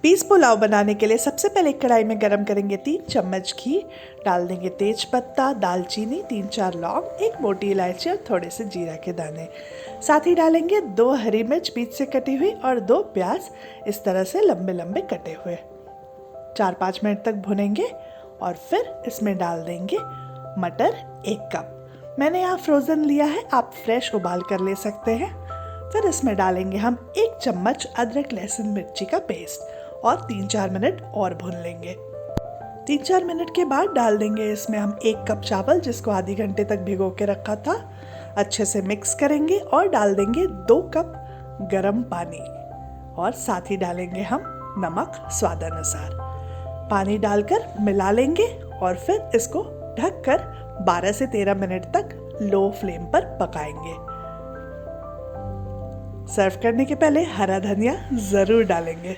Piece pulao बनाने के लिए सबसे पहले एक कढ़ाई में गरम करेंगे 3 चम्मच घी, डाल देंगे तेज पत्ता, दालचीनी, 3-4 लौंग, 1 मोटी इलायची और थोड़े से जीरा के दाने। साथ ही डालेंगे 2 हरी मिर्च बीच से कटी हुई और 2 प्याज इस तरह से लंबे लंबे कटे हुए। 4-5 मिनट तक भुनेंगे और फिर इसमें डाल देंगे मटर 1 कप। मैंने यहाँ फ्रोज़न लिया है, आप फ्रेश उबाल कर ले सकते हैं। फिर इसमें डालेंगे हम 1 चम्मच अदरक लहसुन मिर्ची का पेस्ट और 3-4 मिनट और भून लेंगे। 3-4 मिनट के बाद डाल देंगे इसमें हम 1 कप चावल जिसको आधे घंटे तक भिगो के रखा था। अच्छे से मिक्स करेंगे और डाल देंगे 2 कप गर्म पानी और साथ ही डालेंगे हम नमक स्वादानुसार। पानी डालकर मिला लेंगे और फिर इसको ढककर 12 से 13 मिनट तक लो फ्लेम पर पकाएंगे। सर्व करने के पहले हरा धनिया ज़रूर डालेंगे।